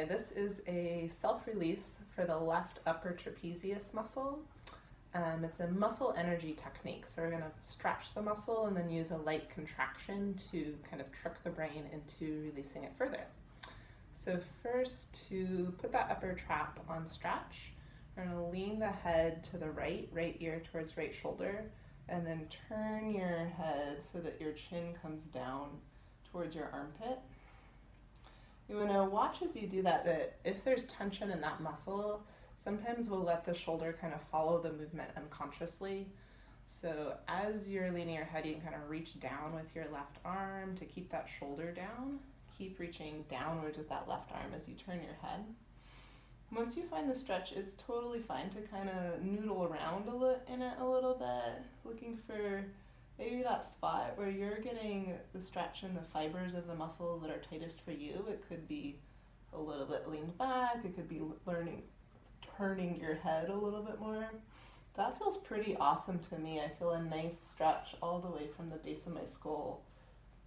Okay, this is a self-release for the left upper trapezius muscle. It's a muscle energy technique, so we're going to stretch the muscle and then use a light contraction to kind of trick the brain into releasing it further. So first, to put that upper trap on stretch, we're going to lean the head to the right ear towards right shoulder, and then turn your head so that your chin comes down towards your armpit. You want to watch as you do that if there's tension in that muscle, sometimes we'll let the shoulder kind of follow the movement unconsciously. So as you're leaning your head, you can kind of reach down with your left arm to keep that shoulder down. Keep reaching downwards with that left arm as you turn your head. Once you find the stretch, it's totally fine to kind of noodle around in it a little bit, looking for maybe that spot where you're getting the stretch in the fibers of the muscle that are tightest for you. It could be a little bit leaned back, it could be turning your head a little bit more. That feels pretty awesome to me. I feel a nice stretch all the way from the base of my skull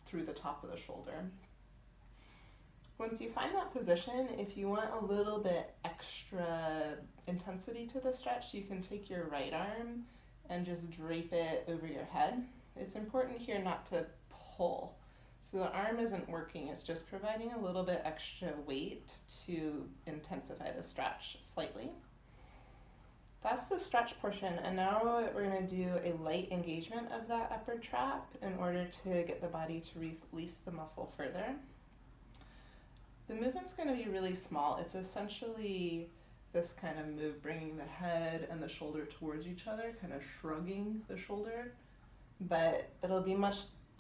through the top of the shoulder. Once you find that position, if you want a little bit extra intensity to the stretch, you can take your right arm and just drape it over your head. It's important here not to pull. So the arm isn't working, it's just providing a little bit extra weight to intensify the stretch slightly. That's the stretch portion, and now we're going to do a light engagement of that upper trap in order to get the body to release the muscle further. The movement's going to be really small. It's essentially this kind of move, bringing the head and the shoulder towards each other, kind of shrugging the shoulder, but it'll be much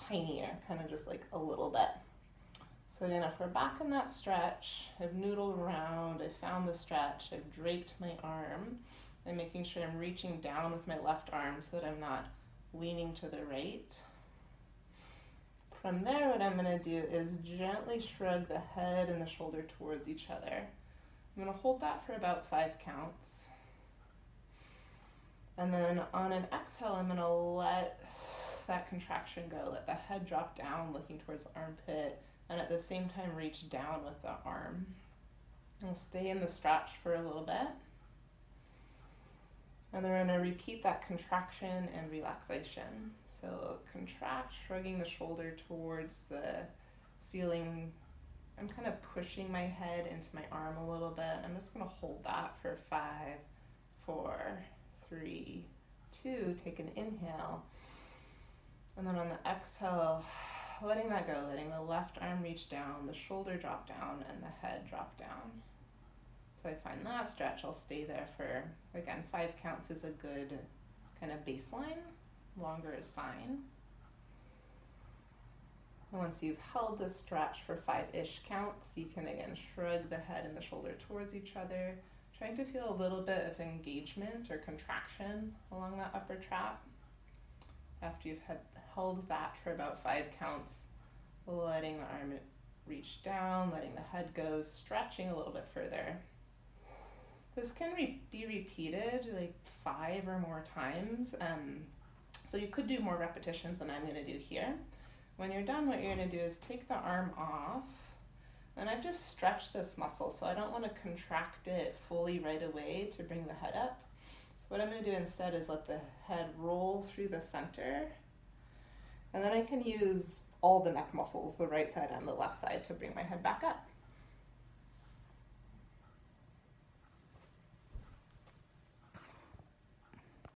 tinier, kind of just like a little bit. So again, if we're back in that stretch, I've noodled around, I've found the stretch, I've draped my arm, I'm making sure I'm reaching down with my left arm so that I'm not leaning to the right. From there, what I'm going to do is gently shrug the head and the shoulder towards each other. I'm going to hold that for about 5 counts. And then on an exhale, I'm going to let that contraction go, let the head drop down, looking towards the armpit, and at the same time reach down with the arm. I'll stay in the stretch for a little bit. And then we're going to repeat that contraction and relaxation. So contract, shrugging the shoulder towards the ceiling. I'm kind of pushing my head into my arm a little bit. I'm just going to hold that for 5, 4, 3, 2. Take an inhale. And then on the exhale, letting that go, letting the left arm reach down, the shoulder drop down, and the head drop down. So I find that stretch, I'll stay there for, again, 5 counts is a good kind of baseline. Longer is fine. And once you've held this stretch for 5-ish counts, you can again shrug the head and the shoulder towards each other, trying to feel a little bit of engagement or contraction along that upper trap. After you've held that for about 5 counts, letting the arm reach down, letting the head go, stretching a little bit further. This can be repeated like 5 or more times, so you could do more repetitions than I'm going to do here. When you're done, what you're going to do is take the arm off, and I've just stretched this muscle, so I don't want to contract it fully right away to bring the head up. So what I'm going to do instead is let the head roll through the center, and then I can use all the neck muscles, the right side and the left side, to bring my head back up.